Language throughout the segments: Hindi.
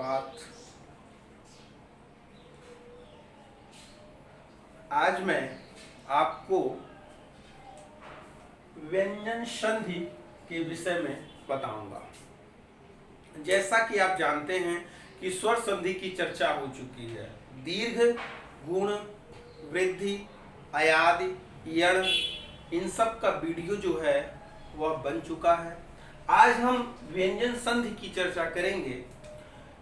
सुप्रभात। आज मैं आपको व्यंजन संधि के विषय में बताऊंगा। जैसा कि आप जानते हैं कि स्वर संधि की चर्चा हो चुकी है। दीर्घ, गुण, वृद्धि, अयादि, यण, इन सब का वीडियो जो है वह बन चुका है। आज हम व्यंजन संधि की चर्चा करेंगे,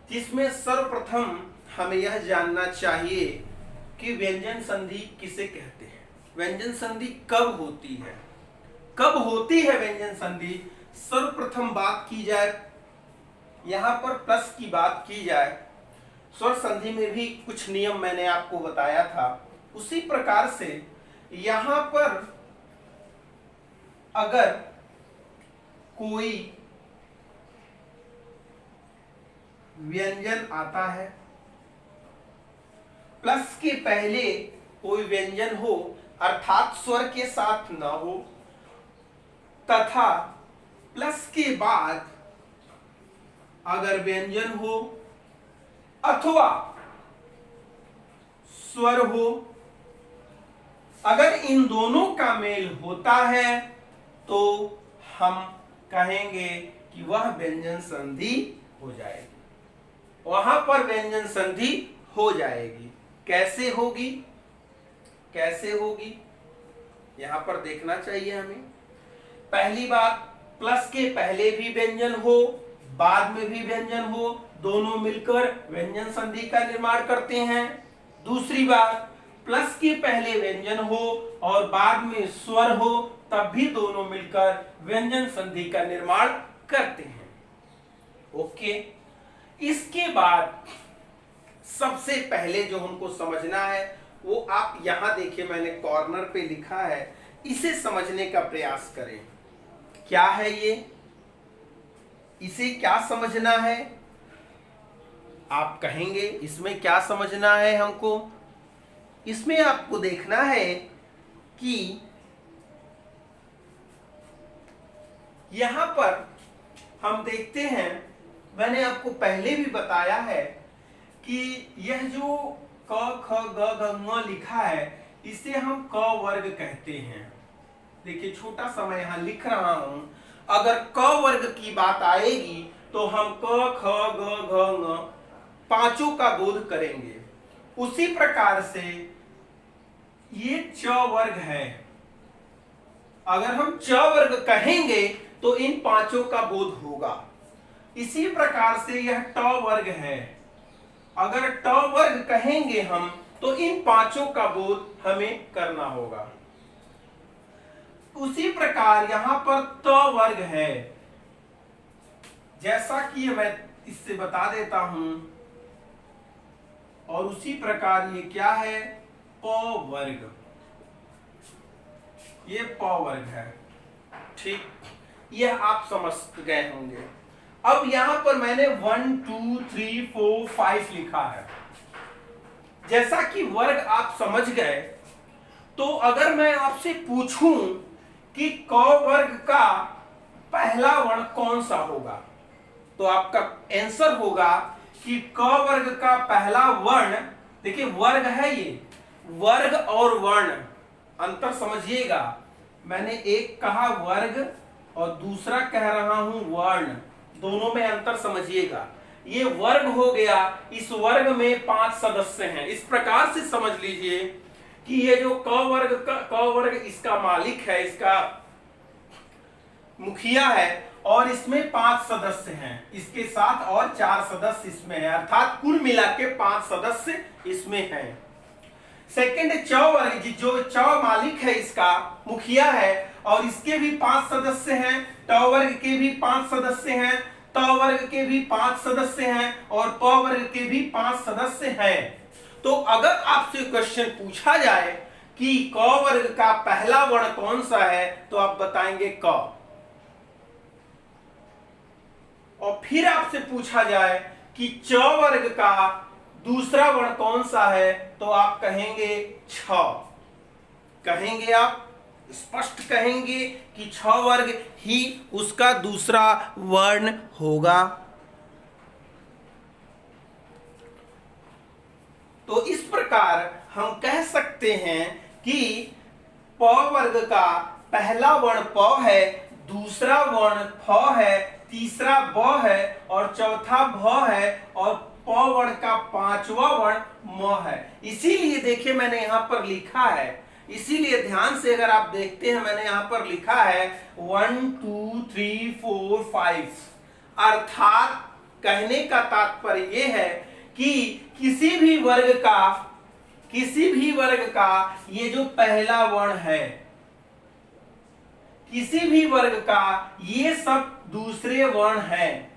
जिसमें सर्वप्रथम हमें यह जानना चाहिए कि व्यंजन संधि किसे कहते हैं, व्यंजन संधि कब होती है, कब होती है व्यंजन संधि। सर्वप्रथम बात की जाए, यहाँ पर प्लस की बात की जाए, स्वर संधि में भी कुछ नियम मैंने आपको बताया था, उसी प्रकार से यहाँ पर अगर कोई व्यंजन आता है, प्लस के पहले कोई व्यंजन हो अर्थात स्वर के साथ न हो, तथा प्लस के बाद अगर व्यंजन हो अथवा स्वर हो, अगर इन दोनों का मेल होता है तो हम कहेंगे कि वह व्यंजन संधि हो जाएगी। वहां पर व्यंजन संधि हो जाएगी। कैसे होगी, कैसे होगी, यहां पर देखना चाहिए हमें। पहली बात, प्लस के पहले भी व्यंजन हो, बाद में भी व्यंजन हो, दोनों मिलकर व्यंजन संधि का निर्माण करते हैं। दूसरी बात, प्लस के पहले व्यंजन हो और बाद में स्वर हो, तब भी दोनों मिलकर व्यंजन संधि का निर्माण करते हैं। ओके, इसके बाद सबसे पहले जो हमको समझना है वो आप यहां देखिए, मैंने कॉर्नर पे लिखा है, इसे समझने का प्रयास करें। क्या है ये, इसे क्या समझना है? आप कहेंगे इसमें क्या समझना है हमको? इसमें आपको देखना है कि यहां पर हम देखते हैं, मैंने आपको पहले भी बताया है कि यह जो क ख ग घ ङ लिखा है, इसे हम क वर्ग कहते हैं। देखिए छोटा सा मैं यहां लिख रहा हूं, अगर क वर्ग की बात आएगी तो हम क ख ग घ ङ पांचों का बोध करेंगे। उसी प्रकार से ये च वर्ग है, अगर हम च वर्ग कहेंगे तो इन पांचों का बोध होगा। इसी प्रकार से यह ट वर्ग है, अगर ट वर्ग कहेंगे हम तो इन पांचों का बोध हमें करना होगा। उसी प्रकार यहां पर त वर्ग है, जैसा कि मैं इससे बता देता हूं, और उसी प्रकार ये क्या है, प वर्ग, ये प वर्ग है। ठीक, यह आप समझ गए होंगे। अब यहां पर मैंने 1 2 3 4 5 लिखा है। जैसा कि वर्ग आप समझ गए, तो अगर मैं आपसे पूछूं कि क वर्ग का पहला वर्ण कौन सा होगा, तो आपका आंसर होगा कि क वर्ग का पहला वर्ण, देखिए वर्ग है ये, वर्ग और वर्ण अंतर समझिएगा। मैंने एक कहा वर्ग और दूसरा कह रहा हूं वर्ण, दोनों में अंतर समझिएगा। ये वर्ग हो गया, इस वर्ग में 5 सदस्य हैं। इस प्रकार से समझ लीजिए कि ये जो क वर्ग इसका मालिक है, इसका मुखिया है, और इसमें 5 सदस्य हैं, इसके साथ और 4 सदस्य इसमें हैं, अर्थात कुल मिला के 5 सदस्य इसमें हैं। सेकंड च वर्ग, जो च मालिक है, इसका मुखिया है, और इसके भी 5 सदस्य हैं, ट वर्ग के भी 5 सदस्य हैं, त वर्ग के भी 5 सदस्य हैं, और प वर्ग के भी 5 सदस्य हैं। तो अगर आपसे क्वेश्चन पूछा जाए कि क वर्ग का पहला वर्ण कौन सा है, तो आप बताएंगे क। और फिर आपसे पूछा जाए कि च वर्ग का दूसरा वर्ण कौन सा है, तो आप कहेंगे छ। कहेंगे, आप स्पष्ट कहेंगे कि छ वर्ग ही उसका दूसरा वर्ण होगा। तो इस प्रकार हम कह सकते हैं कि प वर्ग का पहला वर्ण प है, दूसरा वर्ण फ है, तीसरा ब है और चौथा भ है और प वर्ण का पांचवा वर्ण म है। इसीलिए देखिए मैंने यहां पर लिखा है, इसीलिए ध्यान से अगर आप देखते हैं मैंने यहां पर लिखा है 1 2 3 4 5, अर्थात कहने का तात्पर्य यह है कि किसी भी वर्ग का ये जो पहला वर्ण है, किसी भी वर्ग का ये सब दूसरे वर्ण हैं,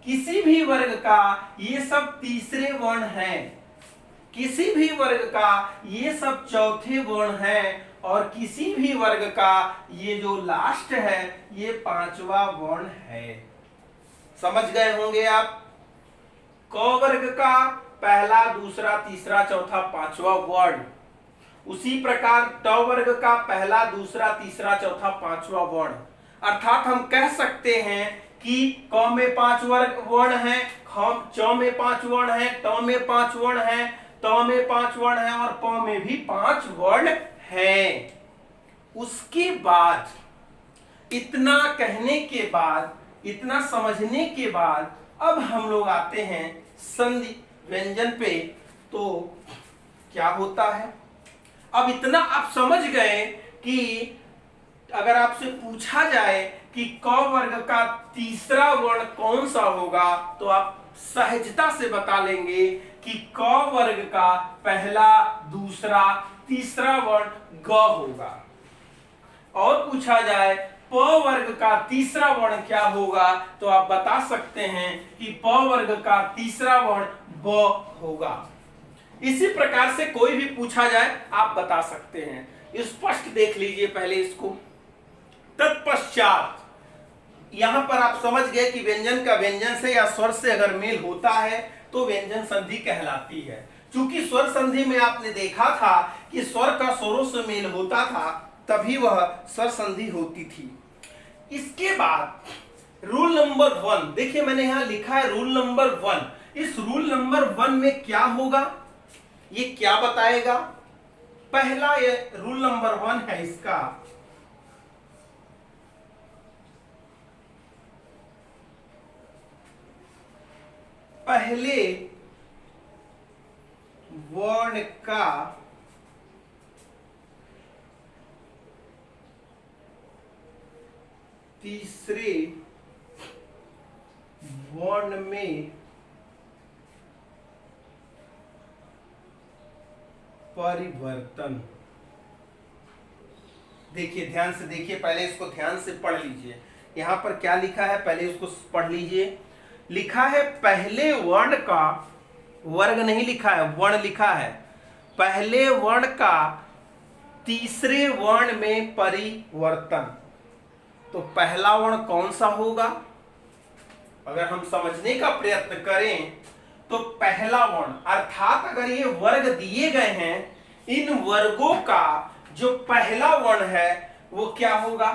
किसी भी वर्ग का ये सब तीसरे वर्ण हैं, किसी भी वर्ग का ये सब चौथे वर्ण हैं और किसी भी वर्ग का ये जो लास्ट है ये पांचवा वर्ण है। समझ गए होंगे आप? क वर्ग का पहला, दूसरा, तीसरा, चौथा, पांचवा वर्ण, उसी प्रकार ट वर्ग का पहला, दूसरा, तीसरा, चौथा, पांचवा वर्ण। अर्थात हम कह सकते हैं कि क में 5 वर्ण है, च में 5 वर्ण है, ट में 5 वर्ण है, त में 5 वर्ण है और प में भी 5 वर्ण है। उसके बाद इतना कहने के बाद, इतना समझने के बाद अब हम लोग आते हैं संधि व्यंजन पे। तो क्या होता है? अब इतना आप समझ गए कि अगर आपसे पूछा जाए कि क वर्ग का तीसरा वर्ण कौन सा होगा तो आप सहजता से बता लेंगे कि क वर्ग का पहला, दूसरा, तीसरा वर्ण ग होगा। और पूछा जाए प वर्ग का तीसरा वर्ण क्या होगा तो आप बता सकते हैं कि प वर्ग का तीसरा वर्ण ब होगा। इसी प्रकार से कोई भी पूछा जाए आप बता सकते हैं। स्पष्ट देख लीजिए पहले इसको। तत्पश्चात यहां पर आप समझ गए कि व्यंजन का व्यंजन से या स्वर से अगर मेल होता है तो व्यंजन संधि कहलाती है। चूंकि स्वर संधि में आपने देखा था कि स्वर का स्वरों से मेल होता था तभी वह स्वर संधि होती थी। इसके बाद रूल नंबर 1, देखिए मैंने यहां लिखा है रूल नंबर 1। इस रूल नंबर 1 में क्या होगा, ये क्या बताएगा? पहला ये रूल नंबर 1 है इसका, पहले वर्ण का तीसरे वर्ण में परिवर्तन। देखिए ध्यान से देखिए, पहले इसको ध्यान से पढ़ लीजिए। यहां पर क्या लिखा है पहले इसको पढ़ लीजिए। लिखा है पहले वर्ण का, वर्ग नहीं लिखा है, वर्ण लिखा है, पहले वर्ण का तीसरे वर्ण में परिवर्तन। तो पहला वर्ण कौन सा होगा? अगर हम समझने का प्रयत्न करें तो पहला वर्ण, अर्थात अगर ये वर्ग दिए गए हैं, इन वर्गों का जो पहला वर्ण है वो क्या होगा?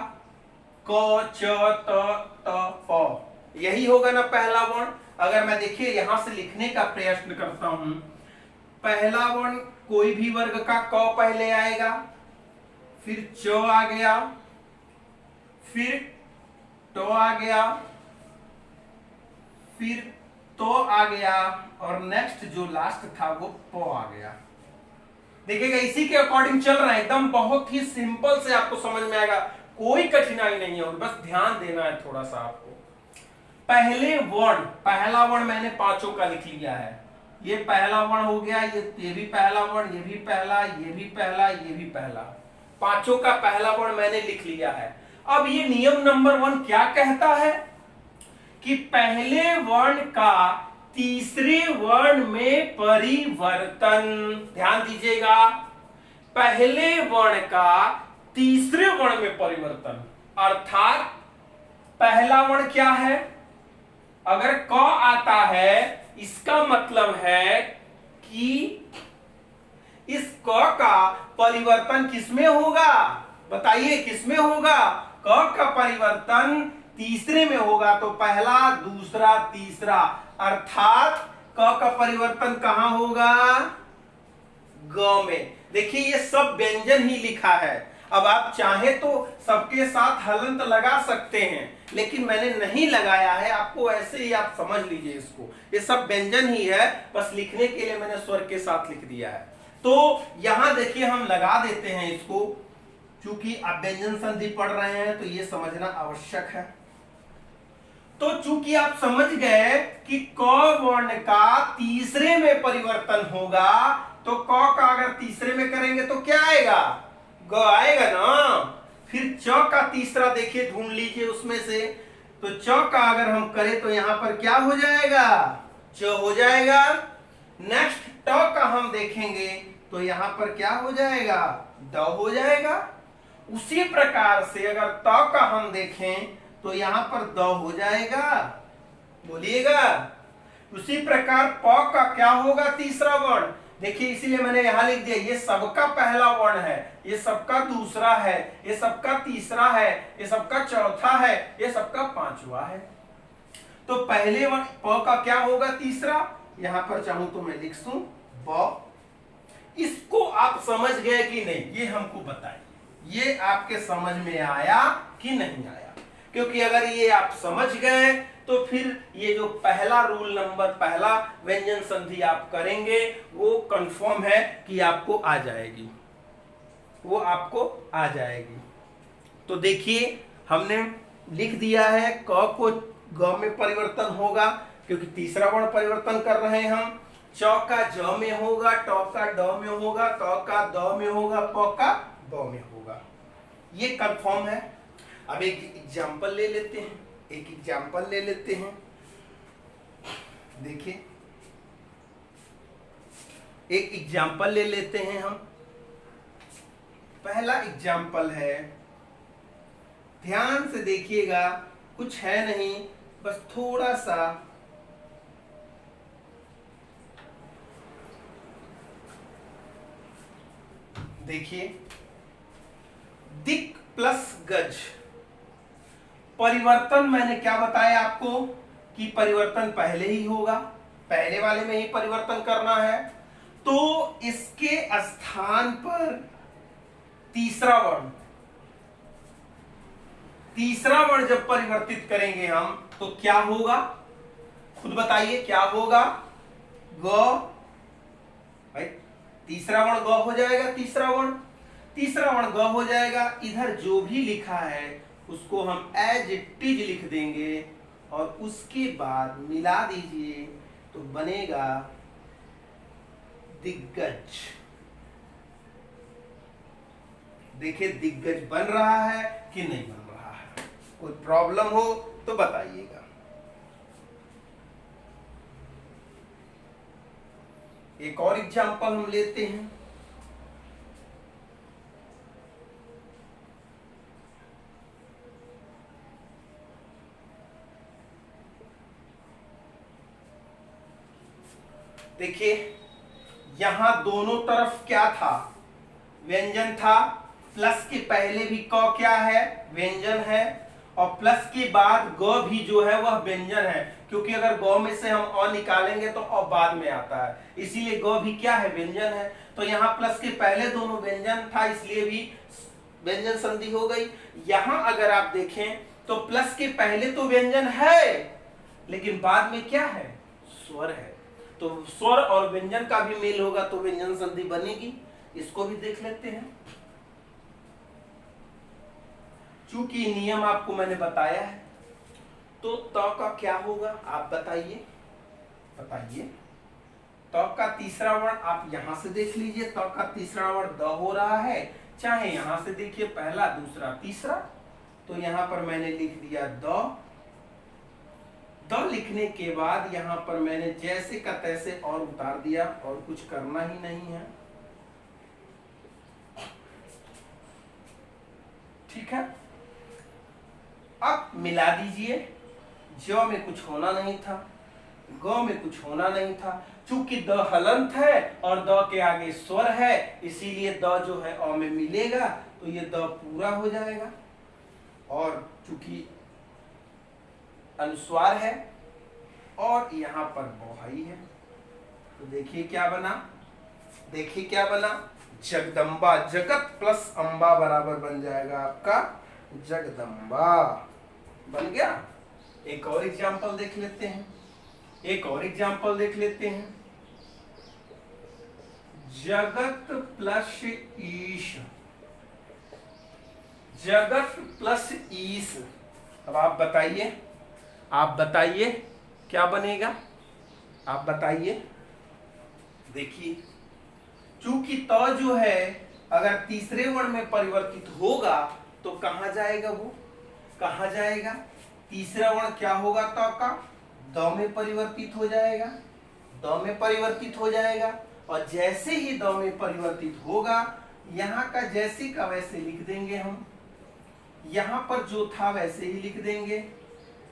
क, च, त, प, यही होगा ना पहला वर्ण। अगर मैं देखिए यहां से लिखने का प्रयत्न करता हूं, पहला वर्ण कोई भी वर्ग का क पहले आएगा, फिर च आ गया, फिर ट आ गया, फिर तो आ गया और नेक्स्ट जो लास्ट था वो प आ गया। देखिएगा इसी के अकॉर्डिंग चल रहा है, एकदम बहुत ही सिंपल से आपको समझ में आएगा, कोई कठिनाई नहीं है, बस ध्यान देना है थोड़ा सा आपको। पहले वर्ण, पहला वर्ण मैंने पांचों का लिख लिया है। ये पहला वर्ण हो गया, ये भी पहला वर्ण, ये भी पहला, ये भी पहला, ये भी पहला, पांचों का पहला वर्ण मैंने लिख लिया है। अब ये नियम नंबर 1 क्या कहता है कि पहले वर्ण का तीसरे वर्ण में परिवर्तन। ध्यान दीजिएगा, पहले वर्ण का तीसरे वर्ण में परिवर्तन, अर्थात पहला वर्ण क्या है? अगर क आता है इसका मतलब है कि इस क का परिवर्तन किसमें होगा? बताइए किसमें होगा? क का परिवर्तन तीसरे में होगा। तो पहला, दूसरा, तीसरा, अर्थात क का परिवर्तन कहां होगा? ग में। देखिए ये सब व्यंजन ही लिखा है। अब आप चाहे तो सबके साथ हलंत लगा सकते हैं, लेकिन मैंने नहीं लगाया है, आपको ऐसे ही आप समझ लीजिए इसको। ये सब व्यंजन ही है, बस लिखने के लिए मैंने स्वर के साथ लिख दिया है। तो यहां देखिए हम लगा देते हैं इसको, क्योंकि आप व्यंजन संधि पढ़ रहे हैं तो ये समझना आवश्यक है। तो चूंकि आप समझ गए कि क वर्ण का तीसरे में परिवर्तन होगा, तो क का अगर तीसरे में करेंगे तो क्या आएगा, ग आएगा ना। फिर च का तीसरा देखिए, ढूंढ लीजिए उसमें से। तो च का अगर हम करें तो यहां पर क्या हो जाएगा, च हो जाएगा। नेक्स्ट ट का हम देखेंगे तो यहां पर क्या हो जाएगा, ड हो जाएगा। उसी प्रकार से अगर त का हम देखें तो यहां पर द हो जाएगा, बोलिएगा। उसी प्रकार प का क्या होगा, तीसरा वर्ण। देखिए इसीलिए मैंने यहां लिख दिया, ये सबका पहला वर्ण है, ये सबका दूसरा है, ये सबका तीसरा है, ये सबका चौथा है, ये सबका पांचवा है। तो पहले वर्ण प का क्या होगा, तीसरा। यहां पर चाहूं तो मैं लिख दूं ब। इसको आप समझ गए कि नहीं, ये हमको बताइए, ये आपके समझ में आया कि नहीं आया। क्योंकि अगर ये आप समझ गए तो फिर ये जो पहला रूल नंबर, पहला व्यंजन संधि आप करेंगे वो कंफर्म है कि आपको आ जाएगी, वो आपको आ जाएगी। तो देखिए हमने लिख दिया है, क को ग में परिवर्तन होगा क्योंकि तीसरा वर्ण परिवर्तन कर रहे हैं हम। च का ज में होगा, ट का ड में होगा, त का द में होगा, प का ब में होगा, ये कंफर्म है। अब एक एग्जाम्पल ले लेते हैं, एक एग्जाम्पल ले लेते हैं। देखिए एक एग्जाम्पल ले लेते हैं हम। पहला एग्जाम्पल है, ध्यान से देखिएगा, कुछ है नहीं, बस थोड़ा सा देखिए। दिक प्लस गज, परिवर्तन मैंने क्या बताया आपको कि परिवर्तन पहले ही होगा, पहले वाले में ही परिवर्तन करना है। तो इसके स्थान पर तीसरा वर्ण, तीसरा वर्ण जब परिवर्तित करेंगे हम तो क्या होगा, खुद बताइए क्या होगा, ग। भाई तीसरा वर्ण ग हो जाएगा, तीसरा वर्ण ग हो जाएगा। इधर जो भी लिखा है उसको हम एज इट इज लिख देंगे और उसके बाद मिला दीजिए तो बनेगा दिग्गज। देखिए दिग्गज बन रहा है कि नहीं बन रहा है, कोई प्रॉब्लम हो तो बताइएगा। एक और एग्जांपल हम लेते हैं। देखिए यहां दोनों तरफ क्या था, व्यंजन था। प्लस के पहले भी क क्या है, व्यंजन है, और प्लस के बाद ग भी जो है वह व्यंजन है, क्योंकि अगर ग में से हम अ निकालेंगे तो अ बाद में आता है, इसीलिए ग भी क्या है, व्यंजन है। तो यहाँ प्लस के पहले दोनों व्यंजन था, इसलिए भी व्यंजन संधि हो गई। यहां अगर आप देखें तो प्लस के पहले तो व्यंजन है, लेकिन बाद में क्या है, स्वर है। तो स्वर और व्यंजन का भी मेल होगा तो व्यंजन संधि बनेगी। इसको भी देख लेते हैं। चूंकि नियम आपको मैंने बताया है, तो त का क्या होगा आप बताइए, बताइए। त का तीसरा वर्ण आप यहां से देख लीजिए, त का तीसरा वर्ण द हो रहा है, चाहे यहां से देखिए पहला दूसरा तीसरा। तो यहां पर मैंने लिख दिया द। लिखने के बाद यहां पर मैंने जैसे का तैसे और उतार दिया, और कुछ करना ही नहीं है, ठीक है। अब मिला दीजिए, ज में कुछ होना नहीं था, ग में कुछ होना नहीं था। चूंकि द हलंत है और द के आगे स्वर है, इसीलिए द जो है अ में मिलेगा, तो ये द पूरा हो जाएगा। और चूंकि अनुस्वार है और यहां पर बौहाई है, तो देखिए क्या बना, देखिए क्या बना, जगदम्बा, जगत प्लस अम्बा बराबर बन जाएगा आपका जगदम्बा, बन गया। एक और एग्जांपल देख लेते हैं, एक और एग्जांपल देख लेते हैं। जगत प्लस ईश, जगत प्लस ईश। अब आप बताइए, आप बताइए क्या बनेगा, आप बताइए। देखिए चूंकि त जो है अगर तीसरे वर्ण में परिवर्तित होगा तो कहां जाएगा, वो कहां जाएगा, तीसरा वर्ण क्या होगा, त का द में परिवर्तित हो जाएगा, द में परिवर्तित हो जाएगा। और जैसे ही द में परिवर्तित होगा, यहाँ का जैसे का वैसे लिख देंगे हम, यहां पर जो था वैसे ही लिख देंगे।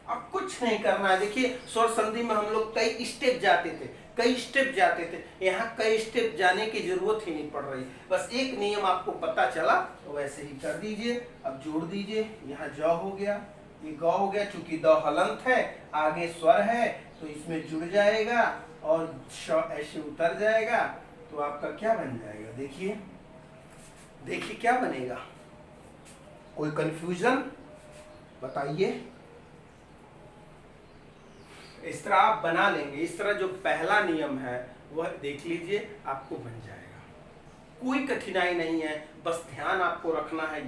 अब कुछ नहीं करना है। देखिए स्वर संधि में हम लोग कई स्टेप जाते थे, कई स्टेप जाते थे, यहाँ कई स्टेप जाने की जरूरत ही नहीं पड़ रही। बस एक नियम आपको पता चला तो वैसे ही कर दीजिए। अब जोड़ दीजिए, यहाँ ज हो गया, ये ग हो गया, चूंकि द हलंत है, आगे स्वर है तो इसमें जुड़ जाएगा और श ऐसे उतर जाएगा। तो आपका क्या बन जाएगा, देखिए देखिए क्या बनेगा, कोई कंफ्यूजन बताइए। इस तरह आप बना लेंगे, इस तरह जो पहला नियम है वह देख लीजिए, आपको बन जाएगा, कोई कठिनाई नहीं है। बस ध्यान आपको रखना है,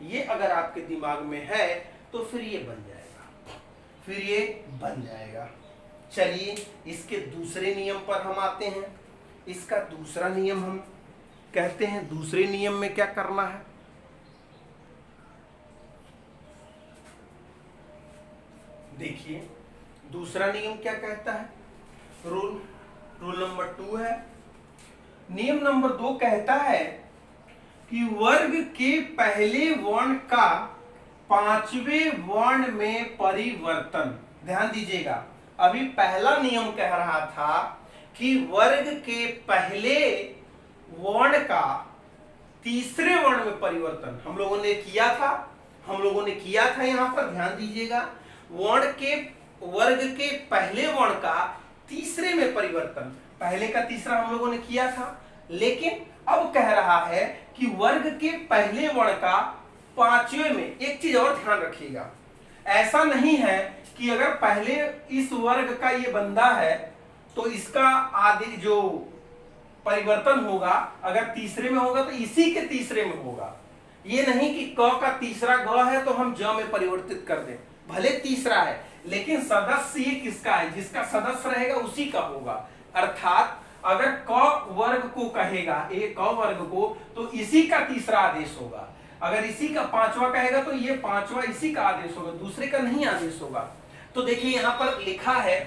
ये अगर आपके दिमाग में है तो फिर ये बन जाएगा, फिर ये बन जाएगा। चलिए इसके दूसरे नियम पर हम आते हैं। इसका दूसरा नियम हम कहते हैं, दूसरे नियम में क्या करना है, देखिए दूसरा नियम क्या कहता है, रूल नंबर 2 है। नियम नंबर 2 कहता है कि वर्ग के पहले वर्ण का पांचवें वर्ण में परिवर्तन। ध्यान दीजिएगा, अभी पहला नियम कह रहा था कि वर्ग के पहले वर्ण का तीसरे वर्ण में परिवर्तन हम लोगों ने किया था, यहां पर ध्यान दीजिएगा, वर्ग के पहले वर्ण का तीसरे में परिवर्तन, पहले का तीसरा हम लोगों ने किया था। लेकिन अब कह रहा है कि वर्ग के पहले वर्ण का पांचवें में। एक चीज और ध्यान रखिएगा, ऐसा नहीं है कि अगर पहले इस वर्ग का ये बंदा है तो इसका आदि जो परिवर्तन होगा अगर तीसरे में होगा तो इसी के तीसरे में होगा। ये नहीं कि क का तीसरा ग है तो हम ज में परिवर्तित कर दें, भले तीसरा है लेकिन सदस्य ये किसका है, जिसका सदस्य रहेगा उसी का होगा। अर्थात अगर क वर्ग को कहेगा, क वर्ग को, तो इसी का तीसरा आदेश होगा। अगर इसी का पांचवा कहेगा तो ये पांचवा इसी का आदेश होगा, दूसरे का नहीं आदेश होगा। तो देखिए यहाँ पर लिखा है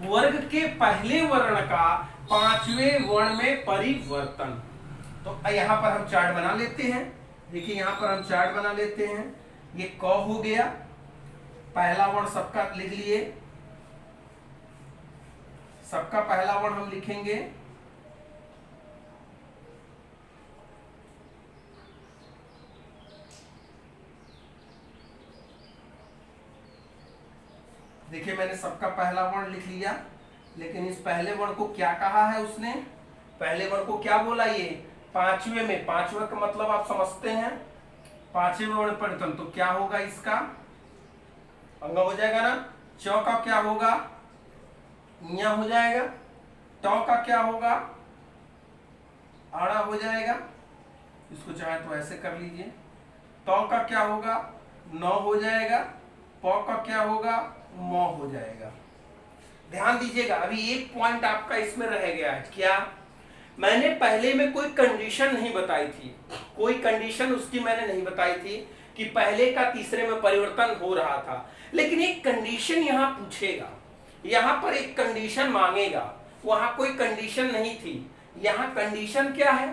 वर्ग के पहले वर्ण का पांचवें वर्ण में परिवर्तन। तो यहाँ पर हम चार्ट बना लेते हैं। देखिए यहाँ पर हम चार्ट बना लेते हैं। ये क हो गया, पहला वर्ण सबका लिख लिए, सबका पहला वर्ण हम लिखेंगे। देखिए मैंने सबका पहला वर्ण लिख लिया, लेकिन इस पहले वर्ण को क्या कहा है उसने, पहले वर्ण को क्या बोला, ये पांचवे में। पांचवे का मतलब आप समझते हैं, पांचवें वर्ण परिवर्तन। तो क्या होगा, इसका अंग हो जाएगा ना। च का क्या होगा, ञ हो जाएगा। ट का क्या होगा, आड़ा हो जाएगा। इसको चाहे तो ऐसे कर लीजिए। त का क्या होगा, न हो जाएगा। प का क्या होगा, म हो जाएगा। ध्यान दीजिएगा, अभी एक पॉइंट आपका इसमें रह गया है। क्या, मैंने पहले में कोई कंडीशन नहीं बताई थी, कोई कंडीशन उसकी मैंने नहीं बताई थी कि पहले का तीसरे में परिवर्तन हो रहा था। लेकिन एक कंडीशन यहाँ पूछेगा, यहाँ पर एक कंडीशन मांगेगा, वहां कोई कंडीशन नहीं थी, यहाँ कंडीशन क्या है।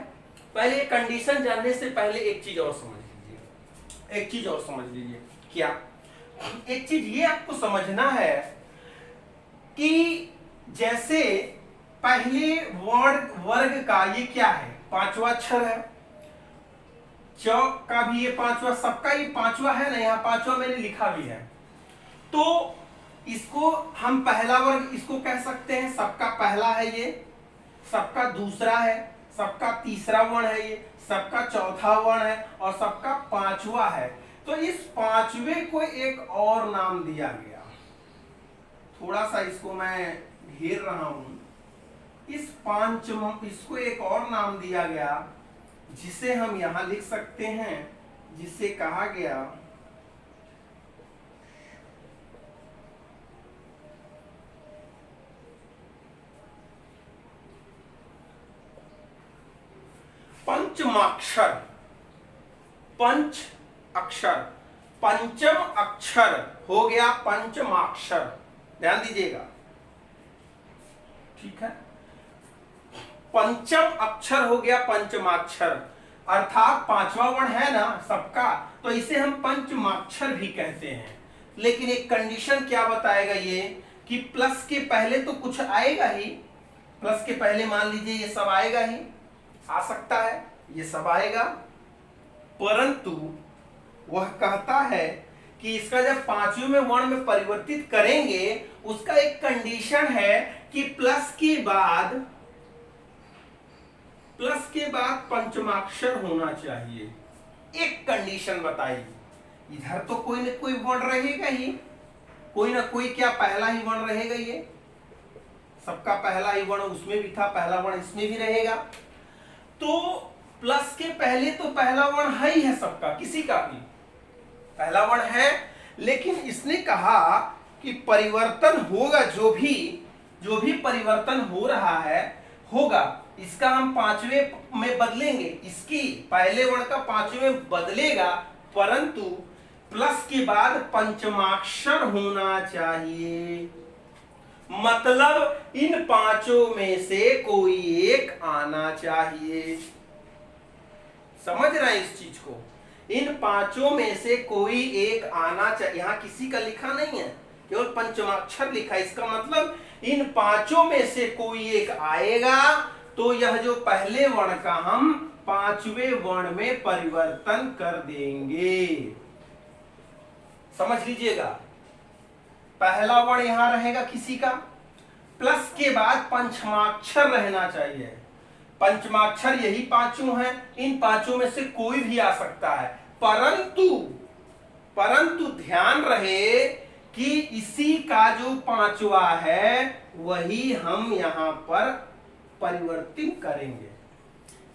पहले कंडीशन जानने से पहले एक चीज और समझ लीजिए, एक चीज और समझ लीजिए। क्या, एक चीज ये आपको समझना है कि जैसे पहले वर्ग का ये क्या है, पांचवा अक्षर है। च का भी ये पांचवा, सबका ये पांचवा है ना, यहाँ पांचवा मैंने लिखा भी है। तो इसको हम पहला वर्ग इसको कह सकते हैं, सबका पहला है ये, सबका दूसरा है, सबका तीसरा वर्ण है, ये सबका चौथा वर्ण है और सबका पांचवा है। तो इस पांचवे को एक और नाम दिया गया, थोड़ा सा इसको मैं घेर रहा हूं। इसको एक और नाम दिया गया जिसे हम यहां लिख सकते हैं, जिसे कहा गया पंचमाक्षर। पंच अक्षर, पंचम अक्षर हो गया पंचमाक्षर, ध्यान दीजिएगा, ठीक है। पंचम अक्षर हो गया पंचमाक्षर, अर्थात पांचवा वर्ण है ना सबका, तो इसे हम पंचमाक्षर भी कहते हैं। लेकिन एक कंडीशन क्या बताएगा ये, कि प्लस के पहले तो कुछ आएगा ही, प्लस के पहले मान लीजिए ये सब आएगा ही, आ सकता है ये सब आएगा, परंतु वह कहता है कि इसका जब पांचवें में वर्ण में परिवर्तित करेंगे, उसका एक कंडीशन है कि प्लस के बाद पंचमाक्षर होना चाहिए। एक कंडीशन बताइए, इधर तो कोई न कोई वर्ण रहेगा ही, कोई ना कोई क्या पहला ही वर्ण रहेगा, ये सबका पहला ही वर्ण उसमें भी था, पहला वर्ण इसमें भी रहेगा। तो प्लस के पहले तो पहला वर्ण है ही है सबका, किसी का भी पहला वर्ण है, लेकिन इसने कहा कि परिवर्तन होगा, जो भी परिवर्तन हो रहा है होगा, इसका हम पांचवें में बदलेंगे, इसकी पहले वर्ण का पांचवें में बदलेगा, परंतु प्लस के बाद पंचमाक्षर होना चाहिए। मतलब इन पांचों में से कोई एक आना चाहिए। समझ रहे हैं इस चीज को, इन पांचों में से कोई एक आना चाहिए। यहां किसी का लिखा नहीं है, केवल पंचमाक्षर लिखा है। इसका मतलब इन पांचों में से कोई एक आएगा, तो यह जो पहले वर्ण का हम पांचवें वर्ण में परिवर्तन कर देंगे। समझ लीजिएगा, पहला वर्ण यहां रहेगा किसी का, प्लस के बाद पंचमाक्षर रहना चाहिए। पंचमाक्षर यही पांचों हैं, इन पांचों में से कोई भी आ सकता है, परंतु ध्यान रहे कि इसी का जो पांचवा है वही हम यहां पर परिवर्तित करेंगे।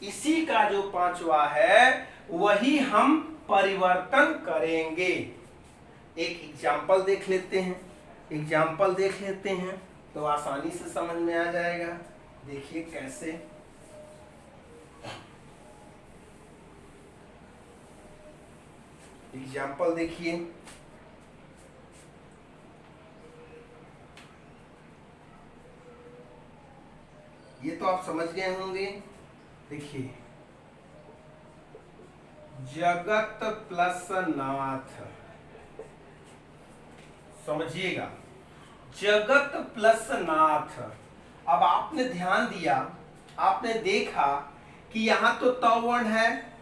इसी का जो पांचवा है वही हम परिवर्तन करेंगे। एक एग्जाम्पल देख लेते हैं, तो आसानी से समझ में आ जाएगा। देखिए कैसे, एग्जाम्पल देखिए, ये तो आप समझ गए होंगे। देखिए, जगत प्लस नाथ, समझिएगा, जगत प्लस नाथ। अब आपने ध्यान दिया, आपने देखा कि यहां तो त वर्ण है,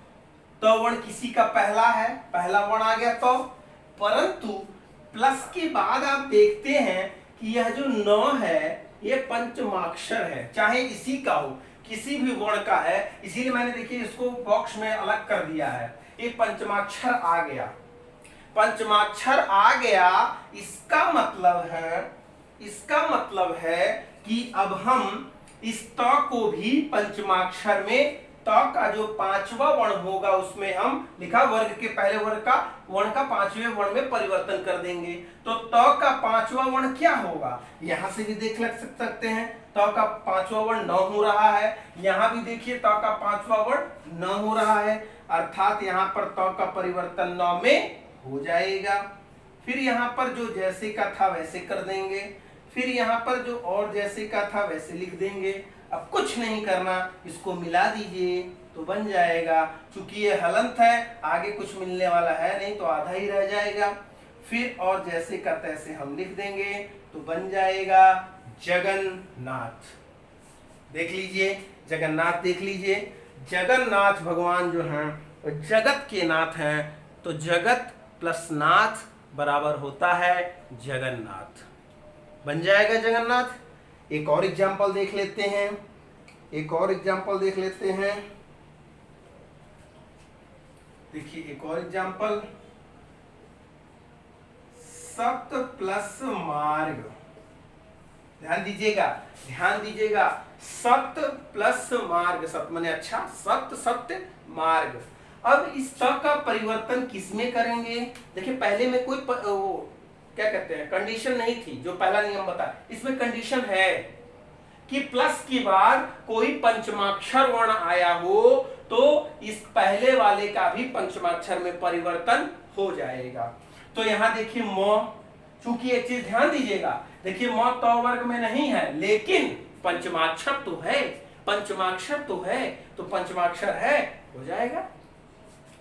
त वर्ण किसी का पहला है, पहला वर्ण आ गया तो, परंतु प्लस के बाद आप देखते हैं कि यह जो न है ये पंचमाक्षर है, चाहे इसी का हो, किसी भी वर्ण का है, इसीलिए मैंने देखिए इसको बॉक्स में अलग कर दिया है। ये पंचमाक्षर आ गया, पंचमाक्षर आ गया, इसका मतलब है कि अब हम इस त को भी पंचमाक्षर में, त का जो पांचवा वर्ण होगा उसमें हम लिखा वर्ग के पहले वर्ण का पांचवें वर्ण में परिवर्तन कर देंगे। तो त का पांचवा वर्ण क्या होगा, यहां से भी देख सकते हैं, त का पांचवा वर्ण न हो रहा है, यहां भी देखिए त का पांचवा वर्ण न हो रहा है, अर्थात यहां पर त का परिवर्तन न में हो जाएगा। फिर यहां पर जो जैसे का था वैसे कर देंगे, फिर यहां पर जो और जैसे का था वैसे लिख देंगे। अब कुछ नहीं करना, इसको मिला दीजिए तो बन जाएगा। चूंकि ये हलंत है, आगे कुछ मिलने वाला है नहीं, तो आधा ही रह जाएगा। फिर और जैसे का तैसे हम लिख देंगे तो बन जाएगा जगन्नाथ। देख लीजिए, जगन्नाथ देख लीजिए, जगन्नाथ भगवान जो हैं जगत के नाथ हैं, तो जगत प्लस नाथ बराबर होता है जगन्नाथ, बन जाएगा जगन्नाथ। एक और एग्जाम्पल देख लेते हैं, एक और एग्जाम्पल देख लेते हैं। देखिए एक और एग्जाम्पल, सत प्लस मार्ग, ध्यान दीजिएगा, ध्यान दीजिएगा, सत प्लस मार्ग, सत माने अच्छा, सत सत्य मार्ग। अब इस त का परिवर्तन किसमें करेंगे? देखिए पहले में कोई क्या कहते हैं कंडीशन नहीं थी, जो पहला नियम बता, इसमें कंडीशन है कि प्लस के बाद कोई पंचमाक्षर वर्ण आया हो तो इस पहले वाले का भी पंचमाक्षर में परिवर्तन हो जाएगा। तो यहां देखिए म, चूंकि एक चीज ध्यान दीजिएगा, देखिए म तो वर्ग में नहीं है लेकिन पंचमाक्षर तो है, पंचमाक्षर तो है, तो पंचमाक्षर है, हो जाएगा।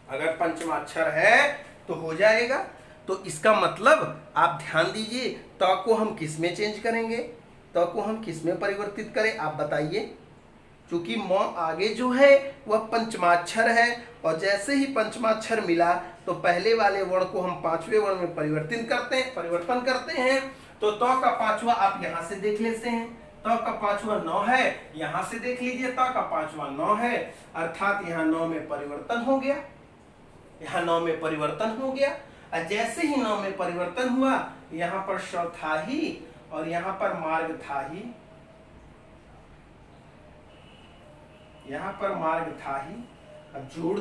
अगर पंचमाक्षर है तो हो जाएगा। तो इसका मतलब आप ध्यान दीजिए, तो को हम किस में चेंज करेंगे, तो को हम किस में परिवर्तित करें, आप बताइए। क्योंकि म आगे जो है वह पंचमाक्षर है, और जैसे ही पंचमाक्षर मिला तो पहले वाले वर्ण को हम पांचवें वर्ण में परिवर्तन करते हैं। तो का पांचवा आप यहां से देख लेते हैं, तो का पांचवा 9 है, यहां से देख लीजिए, तो का पांचवा 9 है, अर्थात यहां 9 में परिवर्तन हो गया, यहां 9 में परिवर्तन हो गया। और जैसे ही 9 में परिवर्तन हुआ, यहां पर श था ही और यहां पर मार्ग था ही, यहां पर मार्ग था ही। अब जोड़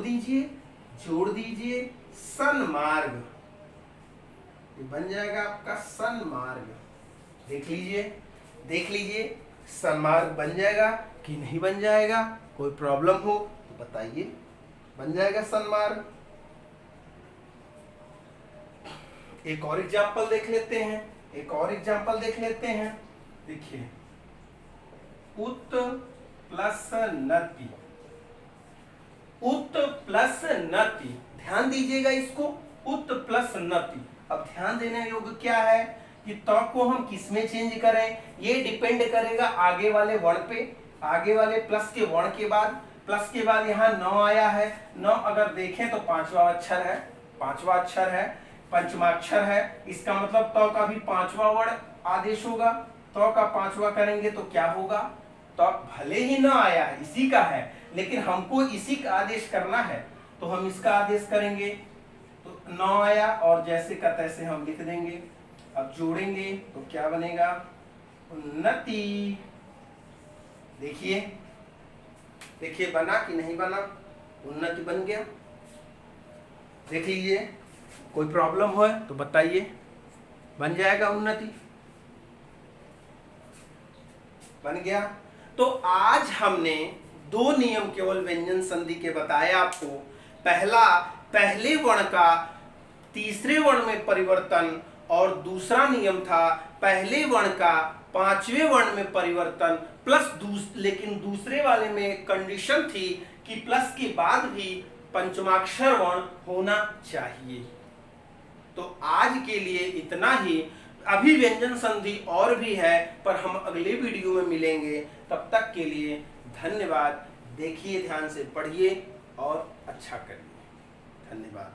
दीजिए सन्मार्ग, ये बन जाएगा आपका सन्मार्ग। देख लीजिए सन्मार्ग बन जाएगा कि नहीं बन जाएगा, कोई प्रॉब्लम हो तो बताइए, बन जाएगा सन्मार्ग। एक और एग्जाम्पल देख लेते हैं, देखिए उत प्लस नति, उत प्लस नति, ध्यान दीजिएगा इसको, उत प्लस नति। अब ध्यान देने योग्य क्या है कि तो को हम किस में चेंज करें, ये डिपेंड करेगा आगे वाले वर्ण पे, आगे वाले प्लस के वर्ण के बाद, प्लस के बाद यहाँ 9 आया है, 9 अगर देखें तो पांचवा अक्षर है, पंचमाक्षर है, इसका मतलब तो का भी पांचवा वर्ण आदेश होगा। तो का पांचवा करेंगे तो क्या होगा, तो भले ही ना आया है, इसी का है, लेकिन हमको इसी का आदेश करना है, तो हम इसका आदेश करेंगे। तो 9 आया और जैसे का तैसे हम लिख देंगे। अब जोड़ेंगे तो क्या बनेगा, उन्नति। देखिए बना कि नहीं बना, उन्नति बन गया। देख लीजिए, कोई प्रॉब्लम हो तो बताइए, बन जाएगा उन्नति, बन गया। तो आज हमने 2 नियम केवल व्यंजन संधि के बताए आपको। पहला, पहले वर्ण का तीसरे वर्ण में परिवर्तन, और दूसरा नियम था पहले वर्ण का पांचवें वर्ण में परिवर्तन, प्लस लेकिन दूसरे वाले में कंडीशन थी कि प्लस के बाद भी पंचमाक्षर वर्ण होना चाहिए। तो आज के लिए इतना ही। अभी व्यंजन संधि और भी है, पर हम अगले वीडियो में मिलेंगे। तब तक के लिए धन्यवाद। देखिए, ध्यान से पढ़िए और अच्छा करिए। धन्यवाद।